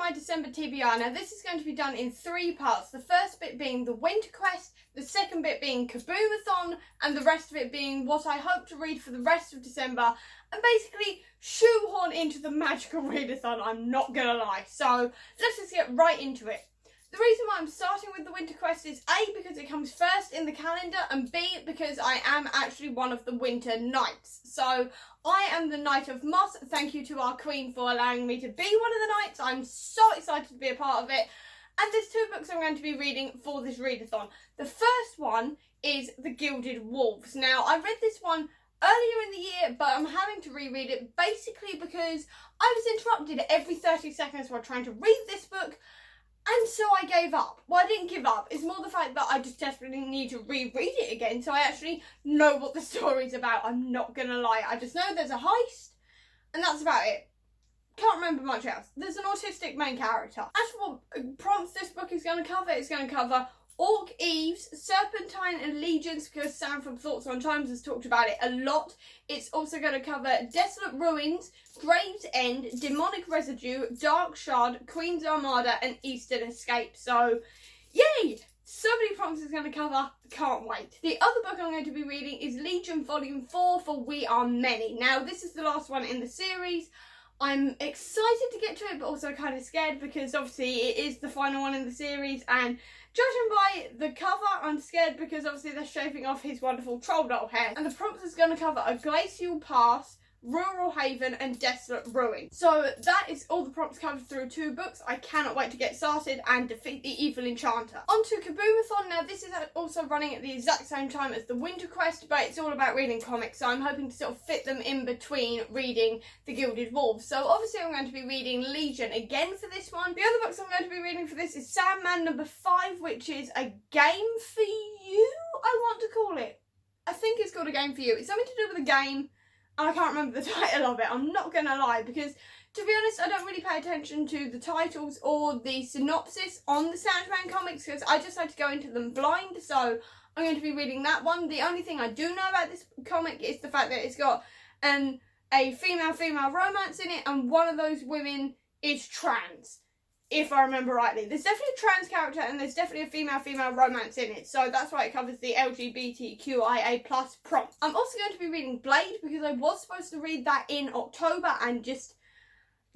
my December TBR. Now this is going to be done in 3 parts. The first bit being the winter quest, the second bit being Kaboom-a-thon, and the rest of it being what I hope to read for the rest of December, and basically shoehorn into the magical readathon, I'm not gonna lie. So let's just get right into it. The reason why I'm starting with the winter quest is A, because it comes first in the calendar, and B, because I am actually one of the winter knights. So I am the Knight of Moss. Thank you to our queen for allowing me to be one of the knights. I'm so excited to be a part of it. And there's 2 books I'm going to be reading for this readathon. The first one is The Gilded Wolves. Now, I read this one earlier in the year, but I'm having to reread it basically because I was interrupted every 30 seconds while trying to read this book. And so I gave up. Well, I didn't give up. It's more the fact that I just desperately need to reread it again so I actually know what the story's about. I'm not going to lie. I just know there's a heist and that's about it. Can't remember much else. There's an autistic main character. As for what prompts this book is going to cover, it's going to cover Orc Eves, Serpentine and Legions, because Sam from Thoughts on Times has talked about it a lot. It's also going to cover Desolate Ruins, Grave's End, Demonic Residue, Dark Shard, Queen's Armada and Eastern Escape. So, yay! So many prompts it's going to cover. Can't wait. The other book I'm going to be reading is Legion Volume 4 for We Are Many. Now, this is the last one in the series. I'm excited to get to it, but also kind of scared because obviously it is the final one in the series, and judging by the cover, I'm scared because obviously they're shaving off his wonderful troll doll hair. And the prompt is going to cover a glacial pass, rural haven and desolate ruin. So that is all the prompts covered through 2 books. I cannot wait to get started and defeat the evil enchanter. On to Kaboom-a-thon. Now this is also running at the exact same time as the winter quest, but it's all about reading comics, so I'm hoping to sort of fit them in between reading The Gilded Wolves. So obviously I'm going to be reading Legion again for this one. The other books I'm going to be reading for this is Sandman number 5, which is a game for you, I want to call it. I think it's called A Game for You. It's something to do with a game. And I can't remember the title of it, I'm not going to lie, because to be honest I don't really pay attention to the titles or the synopsis on the Sandman comics because I just like to go into them blind, so I'm going to be reading that one. The only thing I do know about this comic is the fact that it's got a female-female romance in it, and one of those women is trans, if I remember rightly. There's definitely a trans character and there's definitely a female-female romance in it. So that's why it covers the LGBTQIA+ prompt. I'm also going to be reading Blade because I was supposed to read that in October and just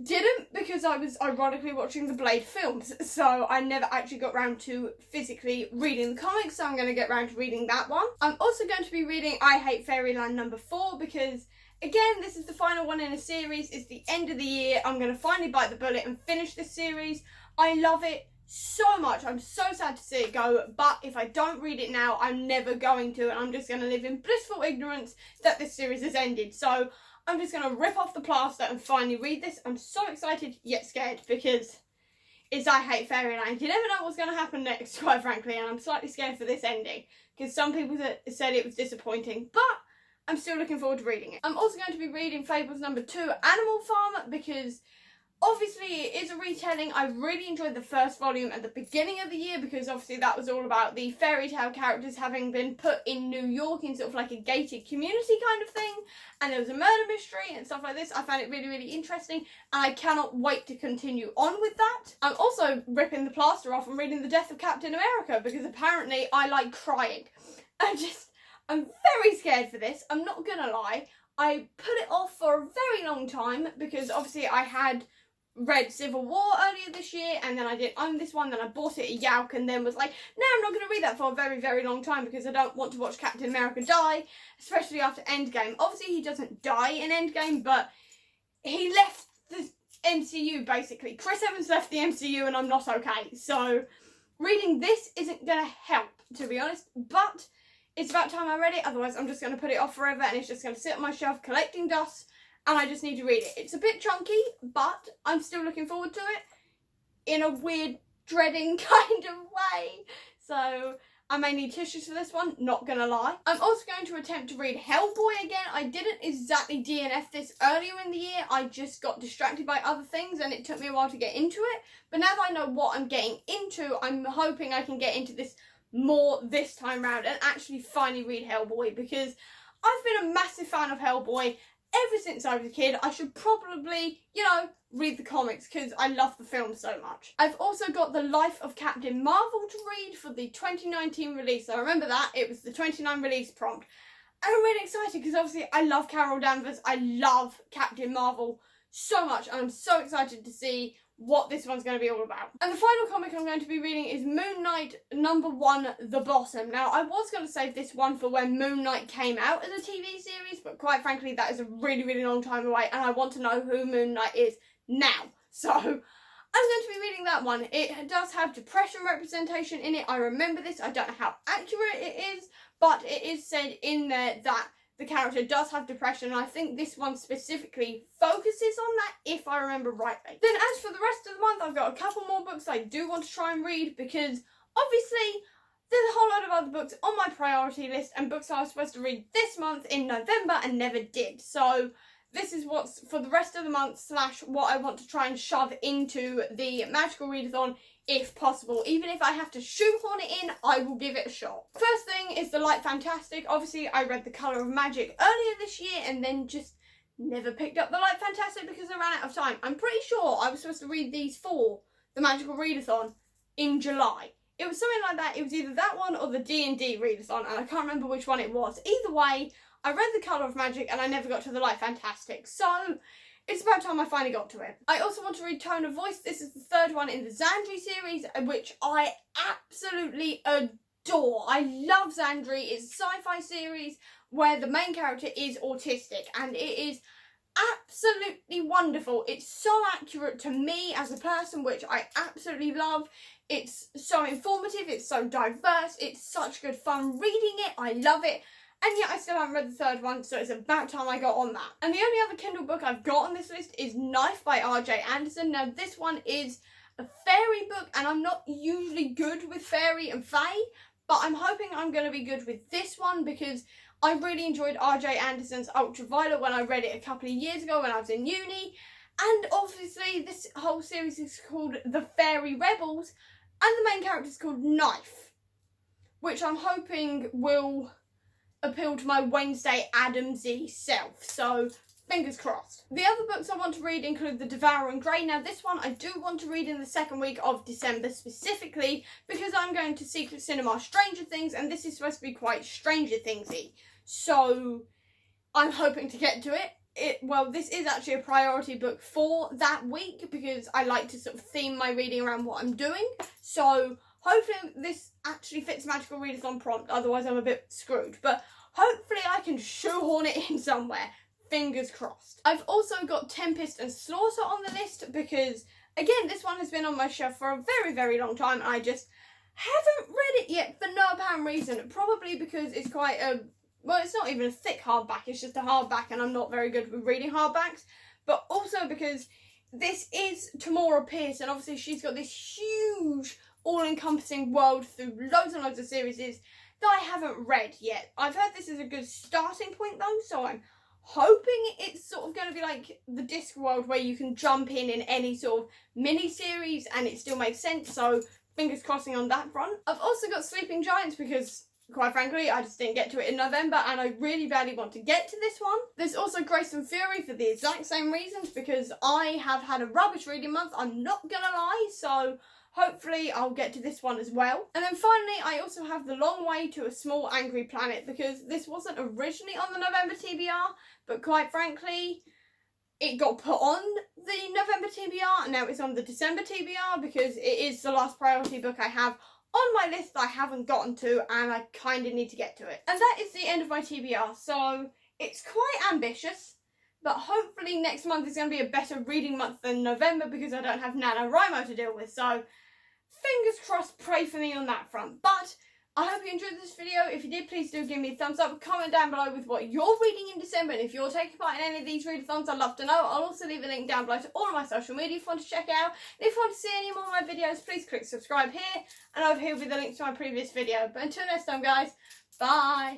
didn't because I was ironically watching the Blade films. So I never actually got round to physically reading the comics. So I'm going to get round to reading that one. I'm also going to be reading I Hate Fairyland number 4 because again, this is the final one in a series. It's the end of the year. I'm going to finally bite the bullet and finish this series. I love it so much. I'm so sad to see it go. But if I don't read it now, I'm never going to. And I'm just going to live in blissful ignorance that this series has ended. So I'm just going to rip off the plaster and finally read this. I'm so excited yet scared because it's I Hate Fairyland. You never know what's going to happen next, quite frankly. And I'm slightly scared for this ending because some people said it was disappointing. But I'm still looking forward to reading it. I'm also going to be reading Fables number 2, Animal Farm, because obviously it is a retelling. I really enjoyed the first volume at the beginning of the year because obviously that was all about the fairy tale characters having been put in New York in sort of like a gated community kind of thing. And there was a murder mystery and stuff like this. I found it really, really interesting and I cannot wait to continue on with that. I'm also ripping the plaster off and reading The Death of Captain America because apparently I like crying. I'm very scared for this, I'm not gonna lie. I put it off for a very long time because obviously I had read Civil War earlier this year and then I didn't own this one, then I bought it at Yauk and then was like, no, I'm not going to read that for a very, very long time because I don't want to watch Captain America die, especially after Endgame. Obviously he doesn't die in Endgame, but he left the MCU basically. Chris Evans left the MCU and I'm not okay. So reading this isn't going to help, to be honest, but it's about time I read it, otherwise I'm just going to put it off forever and it's just going to sit on my shelf collecting dust and I just need to read it. It's a bit chunky, but I'm still looking forward to it in a weird, dreading kind of way. So I may need tissues for this one, not going to lie. I'm also going to attempt to read Hellboy again. I didn't exactly DNF this earlier in the year. I just got distracted by other things and it took me a while to get into it. But now that I know what I'm getting into, I'm hoping I can get into this more this time round and actually finally read Hellboy because I've been a massive fan of Hellboy ever since I was a kid, I should probably, read the comics because I love the film so much. I've also got The Life of Captain Marvel to read for the 2019 release. I remember that, it was the 29 release prompt. And I'm really excited because obviously I love Carol Danvers, I love Captain Marvel so much, and I'm so excited to see what this one's going to be all about. And the final comic I'm going to be reading is Moon Knight #1, The Bottom. Now, I was going to save this one for when Moon Knight came out as a TV series, but quite frankly, that is a really, really long time away, and I want to know who Moon Knight is now. So, I'm going to be reading that one. It does have depression representation in it. I remember this. I don't know how accurate it is, but it is said in there that the character does have depression, and I think this one specifically focuses on that, if I remember rightly. Then as for the rest of the month, I've got a couple more books I do want to try and read, because obviously there's a whole lot of other books on my priority list, and books I was supposed to read this month in November and never did. So this is what's for the rest of the month / what I want to try and shove into the Magical Readathon if possible. Even if I have to shoehorn it in, I will give it a shot. First thing is The Light Fantastic. Obviously, I read The Colour of Magic earlier this year and then just never picked up The Light Fantastic because I ran out of time. I'm pretty sure I was supposed to read these for the Magical Readathon in July. It was something like that. It was either that one or the D&D Readathon, and I can't remember which one it was. Either way, I read The Colour of Magic and I never got to The Light Fantastic. So it's about time I finally got to it. I also want to read Tone of Voice. This is the third one in the Xandri series, which I absolutely adore. I love Xandri. It's a sci-fi series where the main character is autistic, and it is absolutely wonderful. It's so accurate to me as a person, which I absolutely love. It's so informative, it's so diverse, it's such good fun reading it. I love it. And yet I still haven't read the third one, so it's about time I got on that. And the only other Kindle book I've got on this list is Knife by R.J. Anderson. Now this one is a fairy book, and I'm not usually good with fairy and fae, but I'm hoping I'm going to be good with this one because I really enjoyed R.J. Anderson's Ultraviolet when I read it a couple of years ago when I was in uni. And obviously this whole series is called The Fairy Rebels, and the main character is called Knife, which I'm hoping will appeal to my Wednesday Addamsy self, so fingers crossed. The other books I want to read include The Devouring Grey. Now this one I do want to read in the second week of December specifically because I'm going to Secret Cinema Stranger Things, and this is supposed to be quite Stranger Things-y, so I'm hoping to get to it. Well, this is actually a priority book for that week because I like to sort of theme my reading around what I'm doing, so hopefully this actually fits Magical Readathon prompt, otherwise I'm a bit screwed, but hopefully I can shoehorn it in somewhere. Fingers crossed. I've also got Tempest and Slaughter on the list because, again, this one has been on my shelf for a very, very long time, and I just haven't read it yet for no apparent reason. Probably because it's quite a, well, it's not even a thick hardback, it's just a hardback, and I'm not very good with reading hardbacks, but also because this is Tamora Pierce, and obviously she's got this huge all-encompassing world through loads and loads of series that I haven't read yet. I've heard this is a good starting point though, so I'm hoping it's sort of going to be like the Discworld where you can jump in any sort of mini-series and it still makes sense, so fingers crossing on that front. I've also got Sleeping Giants because, quite frankly, I just didn't get to it in November and I really badly want to get to this one. There's also Grace and Fury for the exact same reasons because I have had a rubbish reading month, I'm not gonna lie, so hopefully I'll get to this one as well. And then finally, I also have The Long Way to a Small Angry Planet because this wasn't originally on the November TBR, but quite frankly, it got put on the November TBR and now it's on the December TBR because it is the last priority book I have on my list that I haven't gotten to and I kind of need to get to it. And that is the end of my TBR, so it's quite ambitious, but hopefully next month is going to be a better reading month than November because I don't have NaNoWriMo to deal with, so fingers crossed, pray for me on that front. But I hope you enjoyed this video. If you did, please do give me a thumbs up. Comment down below with what you're reading in December, and if you're taking part in any of these readathons, I'd love to know. I'll also leave a link down below to all of my social media if you want to check out. And if you want to see any more of my videos, please click subscribe here, and over here will be the link to my previous video. But until next time, guys, bye!